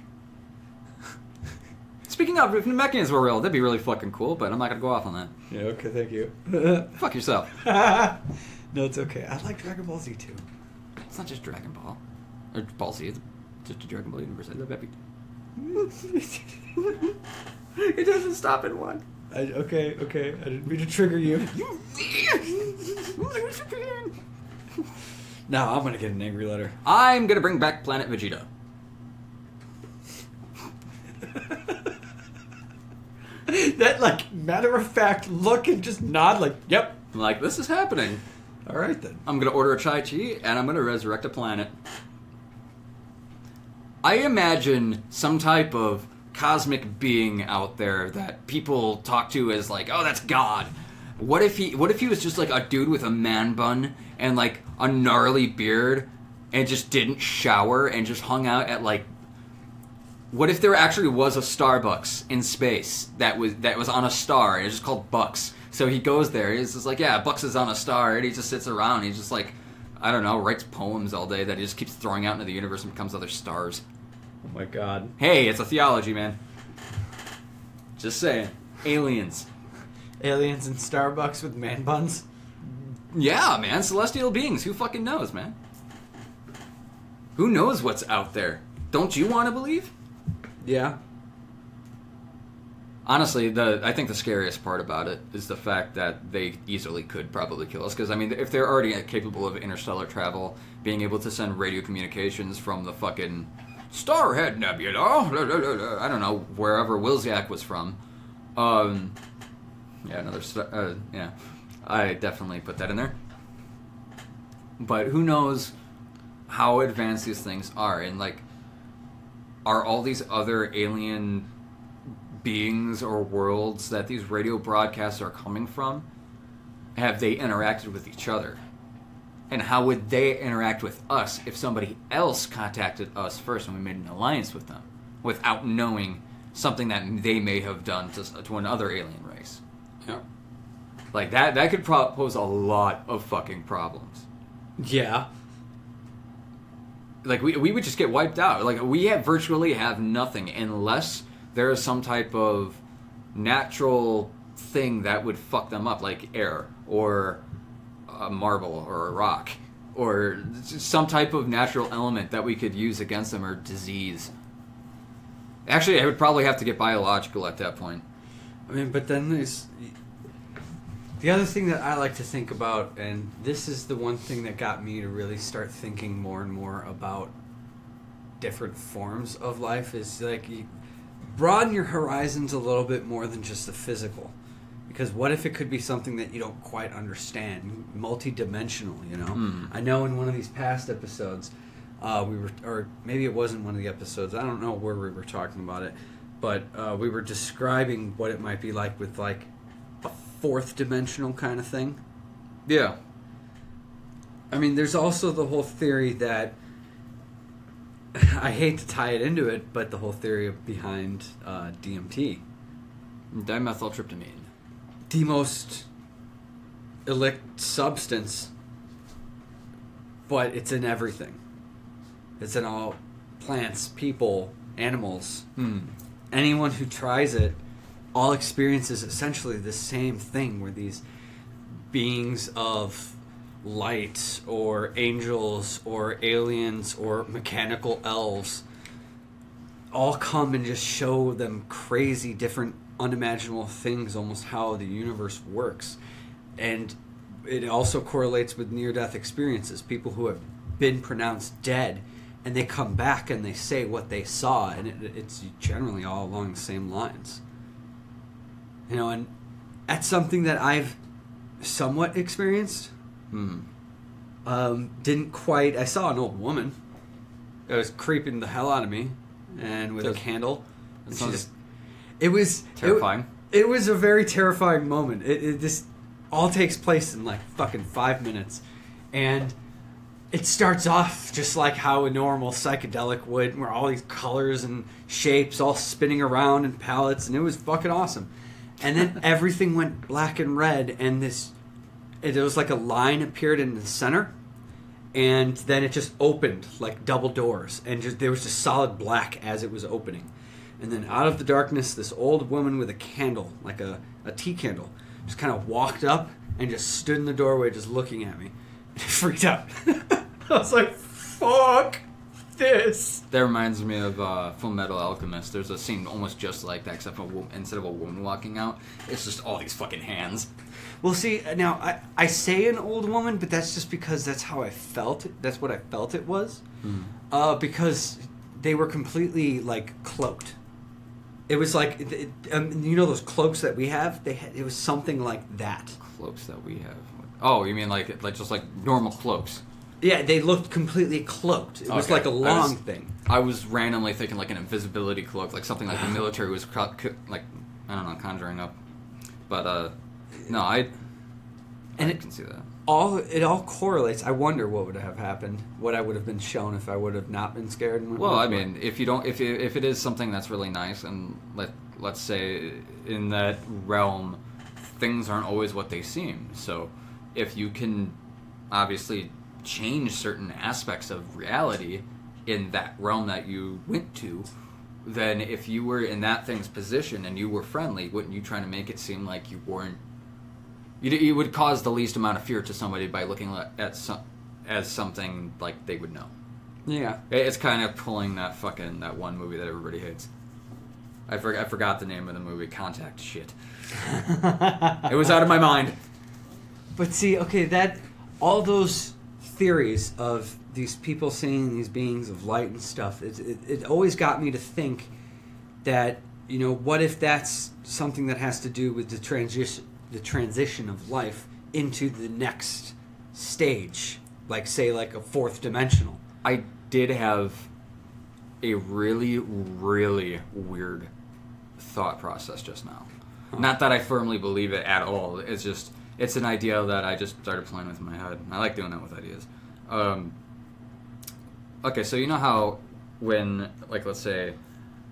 B: Speaking of, if Namekians were real, that'd be really fucking cool, but I'm not gonna go off on that.
C: Yeah, okay, thank you.
B: Fuck yourself.
C: No, it's okay. I like Dragon Ball Z too.
B: It's not just Dragon Ball. Or Ball Z, it's just a Dragon Ball universe. I love Epi. It doesn't stop at one.
C: Okay. I didn't mean to trigger you. Now I'm gonna get an angry letter.
B: I'm gonna bring back Planet Vegeta.
C: That, like, matter-of-fact look and just nod like, yep.
B: I'm like, this is happening.
C: All right, then.
B: I'm gonna order a chai tea, and I'm gonna resurrect a planet. I imagine some type of cosmic being out there that people talk to as like, oh, that's God. What if he was just like a dude with a man bun and like a gnarly beard and just didn't shower and just hung out at like... What if there actually was a Starbucks in space that was on a star and it's just called Bucks? So he goes there, he's just like, yeah, Bucks is on a star, and he just sits around, he's just like, I don't know, writes poems all day that he just keeps throwing out into the universe and becomes other stars.
C: Oh my god.
B: Hey, it's a theology, man. Just saying. Aliens.
C: Aliens in Starbucks with man buns?
B: Yeah, man, celestial beings, who fucking knows, man? Who knows what's out there? Don't you want to believe?
C: Yeah.
B: Honestly, I think the scariest part about it is the fact that they easily could probably kill us. Because, I mean, if they're already capable of interstellar travel, being able to send radio communications from the fucking Starhead Nebula, I don't know, wherever Wilsiak was from. Yeah, I definitely put that in there. But who knows how advanced these things are, and, like, are all these other alien beings or worlds that these radio broadcasts are coming from, have they interacted with each other? And how would they interact with us if somebody else contacted us first and we made an alliance with them without knowing something that they may have done to another alien race?
C: Yeah.
B: Like, that could pose a lot of fucking problems.
C: Yeah.
B: Like, we would just get wiped out. Like, we virtually have nothing unless there is some type of natural thing that would fuck them up, like air, or a marble, or a rock, or some type of natural element that we could use against them, or disease. Actually, I would probably have to get biological at that point.
C: I mean, but then there's... The other thing that I like to think about, and this is the one thing that got me to really start thinking more and more about different forms of life, is like you broaden your horizons a little bit more than just the physical. Because what if it could be something that you don't quite understand, multi-dimensional, you know? I know in one of these past episodes, we were, or maybe it wasn't one of the episodes, I don't know where we were talking about it, but we were describing what it might be like with like a fourth dimensional kind of thing.
B: Yeah.
C: I mean, there's also the whole theory that, I hate to tie it into it, but the whole theory behind DMT.
B: Dimethyltryptamine.
C: The most elect substance, but it's in everything. It's in all plants, people, animals. Anyone who tries it all experiences essentially the same thing, where these beings of light or angels or aliens or mechanical elves all come and just show them crazy different unimaginable things, almost how the universe works. And it also correlates with near-death experiences, people who have been pronounced dead and they come back and they say what they saw, and it's generally all along the same lines. You know, and that's something that I've somewhat experienced. Didn't quite. I saw an old woman. It was creeping the hell out of me, and with a candle. It was
B: terrifying.
C: It was a very terrifying moment. This all takes place in like fucking 5 minutes, and it starts off just like how a normal psychedelic would, where all these colors and shapes all spinning around in palettes, and it was fucking awesome. And then everything went black and red, and there was like a line appeared in the center, and then it just opened like double doors, and there was just solid black as it was opening. And then out of the darkness, this old woman with a candle, like a tea candle, just kind of walked up and just stood in the doorway just looking at me. I freaked out. I was like, fuck this.
B: That reminds me of Full Metal Alchemist. There's a scene almost just like that, except for instead of a woman walking out, it's just all these fucking hands.
C: Well, see, now, I say an old woman, but that's just because that's how I felt it. That's what I felt it was. Because they were completely, like, cloaked. It was like, you know those cloaks that we have? It was something like that.
B: Cloaks that we have? Oh, you mean like just like normal cloaks?
C: Yeah, they looked completely cloaked. It was like a long thing.
B: I was randomly thinking like an invisibility cloak, like something like the military was like, I don't know, conjuring up. But no, I can see that.
C: It all correlates. I wonder what would have happened, what I would have been shown if I would have not been scared. And
B: well, I mean, if it is something that's really nice, and let's say in that realm, things aren't always what they seem. So if you can obviously change certain aspects of reality in that realm that you went to, then if you were in that thing's position and you were friendly, wouldn't you try to make it seem like you weren't? You would cause the least amount of fear to somebody by looking at as something like they would know.
C: Yeah,
B: it's kind of pulling that one movie that everybody hates. I forgot the name of the movie. Contact. Shit. It was out of my mind.
C: But see, okay, all those theories of these people seeing these beings of light and stuff, it always got me to think that, you know, what if that's something that has to do with the transition of life into the next stage, like say like a fourth dimensional.
B: I did have a really, really weird thought process just now. Not that I firmly believe it at all. It's an idea that I just started playing with in my head. I like doing that with ideas. Okay, so you know how when, like, let's say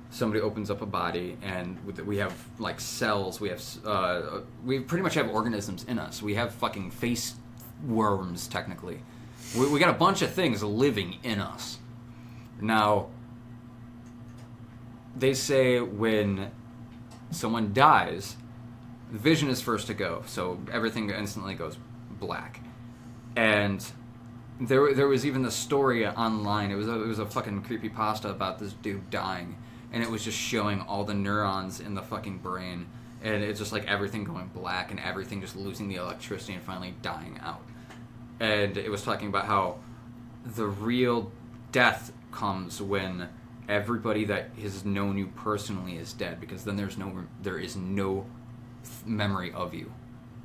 B: somebody opens up a body and we have, like, cells, we pretty much have organisms in us. We have fucking face worms, technically. We got a bunch of things living in us. Now, they say when someone dies, the vision is first to go, so everything instantly goes black. And there was even the story online. It was a fucking creepypasta about this dude dying, and it was just showing all the neurons in the fucking brain, and it's just like everything going black and everything just losing the electricity and finally dying out. And it was talking about how the real death comes when everybody that has known you personally is dead, because then there is no memory of you.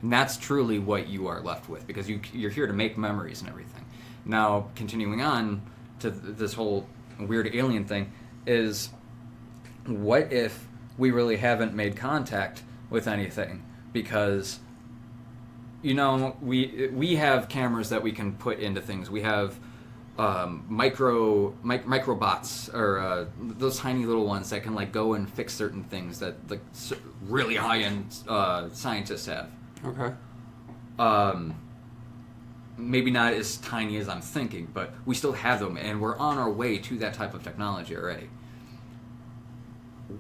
B: And that's truly what you are left with, because you're here to make memories and everything. Now, continuing on to this whole weird alien thing, is what if we really haven't made contact with anything? Because, you know, we have cameras that we can put into things. We have microbots, or those tiny little ones that can, like, go and fix certain things that, like, really high-end scientists have.
C: Okay.
B: Maybe not as tiny as I'm thinking, but we still have them, and we're on our way to that type of technology already.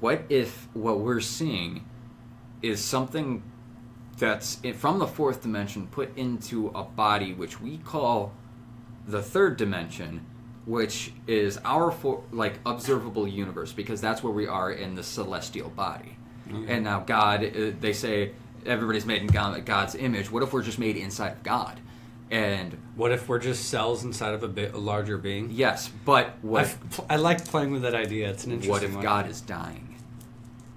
B: What if what we're seeing is something that's from the fourth dimension put into a body which we call the third dimension, which is our observable universe, because that's where we are in the celestial body. Mm-hmm. And now God, they say everybody's made in God's image. What if we're just made inside of God? And
C: what if we're just cells inside of a larger being?
B: Yes, but what
C: I like playing with that idea. It's an interesting
B: what if
C: one.
B: God is dying?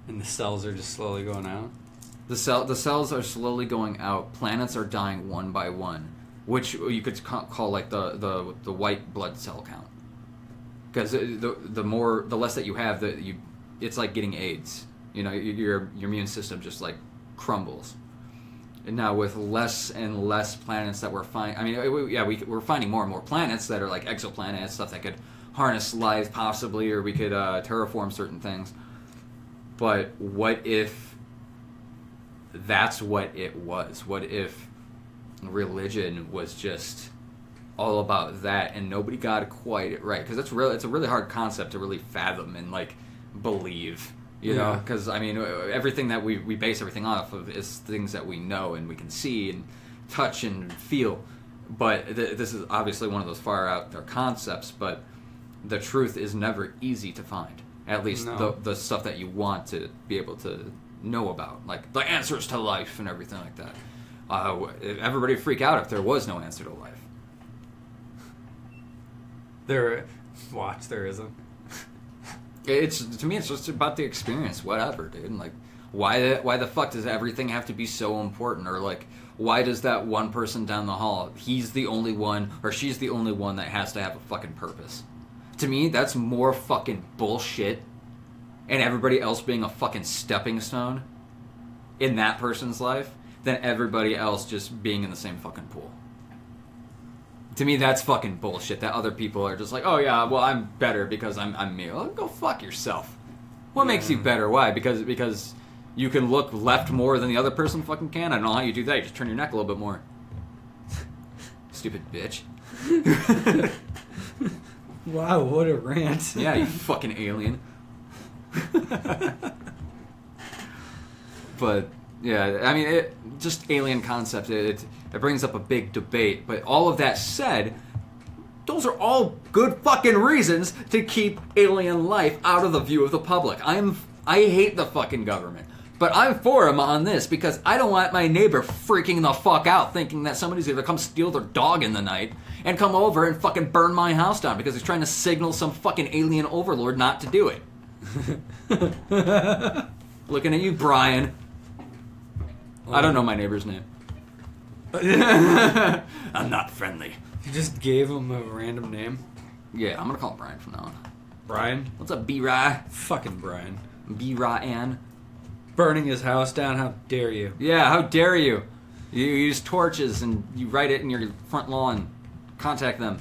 C: And the cells are just slowly going out?
B: The cells are slowly going out. Planets are dying one by one, which you could call like the white blood cell count. Because the less that you have, it's like getting AIDS. You know, your immune system just like crumbles. And now with less and less planets that we're finding, I mean, we're finding more and more planets that are like exoplanets, stuff that could harness life possibly, or we could terraform certain things. But what if that's what it was? What if religion was just all about that and nobody got it quite right? Because it's a really hard concept to really fathom and like believe, you know? Because I mean, everything that we base everything off of is things that we know and we can see and touch and feel. But this is obviously one of those far out there concepts. But the truth is never easy to find. At least the stuff that you want to be able to know about, like the answers to life and everything like that. Everybody would freak out if there was no answer to life.
C: There isn't.
B: To me, it's just about the experience, whatever, dude. Like, why the fuck does everything have to be so important? Or like, why does that one person down the hall, he's the only one, or she's the only one that has to have a fucking purpose? To me, that's more fucking bullshit, and everybody else being a fucking stepping stone in that person's life than everybody else just being in the same fucking pool. To me, that's fucking bullshit, that other people are just like, oh yeah, well, I'm better because I'm me. Well, go fuck yourself. What makes you better? Why? Because you can look left more than the other person fucking can? I don't know how you do that. You just turn your neck a little bit more. Stupid bitch.
C: Wow, what a rant.
B: Yeah, you fucking alien. But, yeah, I mean, just alien concept, it brings up a big debate. But all of that said, those are all good fucking reasons to keep alien life out of the view of the public. I hate the fucking government. But I'm for him on this because I don't want my neighbor freaking the fuck out thinking that somebody's gonna come steal their dog in the night and come over and fucking burn my house down because he's trying to signal some fucking alien overlord not to do it. Looking at you, Brian. I don't know my neighbor's name. I'm not friendly.
C: You just gave him a random name?
B: Yeah, I'm gonna call him Brian from now on.
C: Brian?
B: What's up, B-Rye?
C: Fucking Brian.
B: B-Ryan.
C: Burning his house down, how dare you?
B: Yeah, how dare you? You use torches and you write it in your front lawn. Contact them.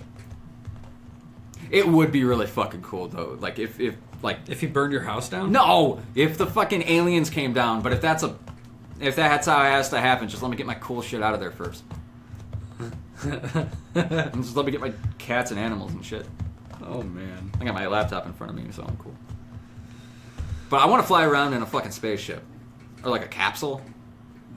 B: It would be really fucking cool though. Like if
C: he burned your house down?
B: No! If the fucking aliens came down, but if that's how it has to happen, just let me get my cool shit out of there first. And just let me get my cats and animals and shit.
C: Oh man.
B: I got my laptop in front of me, so I'm cool. But I want to fly around in a fucking spaceship. Or like a capsule.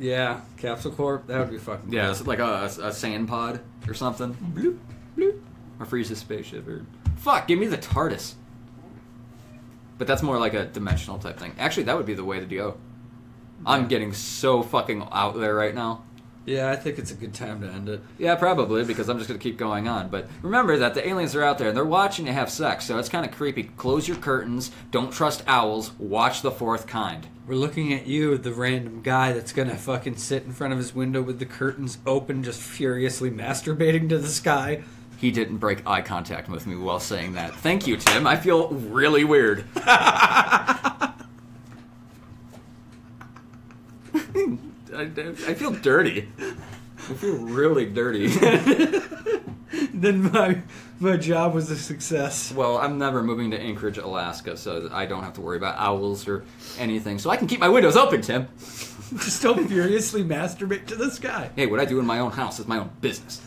C: Yeah, Capsule Corp, that would be fucking
B: Yeah,
C: cool.
B: it's like a sand pod or something. Bloop, bloop. Or Frieza's spaceship. Or fuck, give me the TARDIS. But that's more like a dimensional type thing. Actually, that would be the way to go. I'm getting so fucking out there right now.
C: Yeah, I think it's a good time to end it.
B: Yeah, probably, because I'm just going to keep going on. But remember that the aliens are out there, and they're watching you have sex, so it's kind of creepy. Close your curtains, don't trust owls, watch The Fourth Kind.
C: We're looking at you, the random guy that's going to fucking sit in front of his window with the curtains open, just furiously masturbating to the sky.
B: He didn't break eye contact with me while saying that. Thank you, Tim. I feel really weird. I feel dirty. I feel really dirty.
C: Then my job was a success.
B: Well, I'm never moving to Anchorage, Alaska, so I don't have to worry about owls or anything. So I can keep my windows open, Tim.
C: Just don't furiously masturbate to the sky.
B: Hey, what I do in my own house is my own business.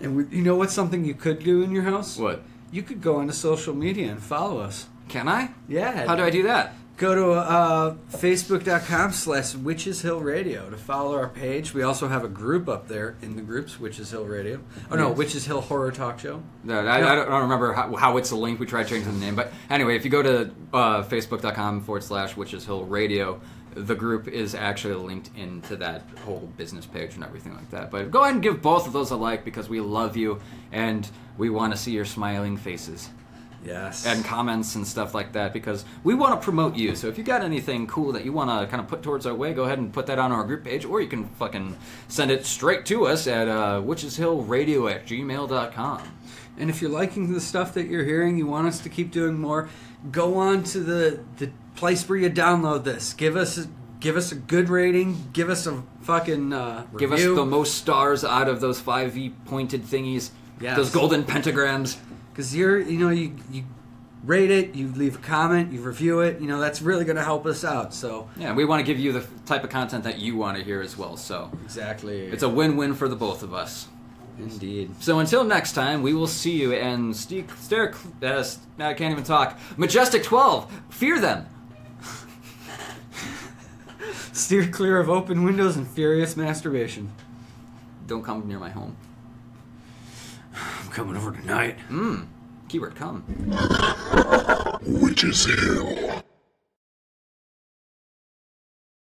C: And you know what's something you could do in your house?
B: What?
C: You could go onto social media and follow us.
B: Can I?
C: Yeah.
B: How do I do that?
C: Go to facebook.com/Witches Hill Radio to follow our page. We also have a group up there in the groups, Witches Hill Radio. Oh, no,
B: Yes.
C: Witches Hill Horror Talk Show.
B: I don't remember how it's linked. We tried changing the name. But anyway, if you go to facebook.com/Witches Hill Radio, the group is actually linked into that whole business page and everything like that. But go ahead and give both of those a like because we love you and we want to see your smiling faces.
C: Yes.
B: And comments and stuff like that because we want to promote you. So if you got anything cool that you want to kind of put towards our way, go ahead and put that on our group page, or you can fucking send it straight to us at witcheshillradio@gmail.com.
C: And if you're liking the stuff that you're hearing, you want us to keep doing more, go on to the place where you download this. Give us a good rating. Give us a fucking review.
B: Give us the most stars out of those 5 pointed thingies.
C: Yes.
B: Those golden pentagrams.
C: Because you rate it, you leave a comment, you review it. That's really going to help us out. So
B: Yeah, we want to give you the type of content that you want to hear as well. So
C: exactly,
B: it's a win-win for the both of us.
C: Indeed.
B: So until next time, we will see you and I can't even talk. Majestic 12, fear them.
C: Steer clear of open windows and furious masturbation.
B: Don't come near my home.
C: I'm coming over tonight.
B: Keyword come.
A: Witches Hill.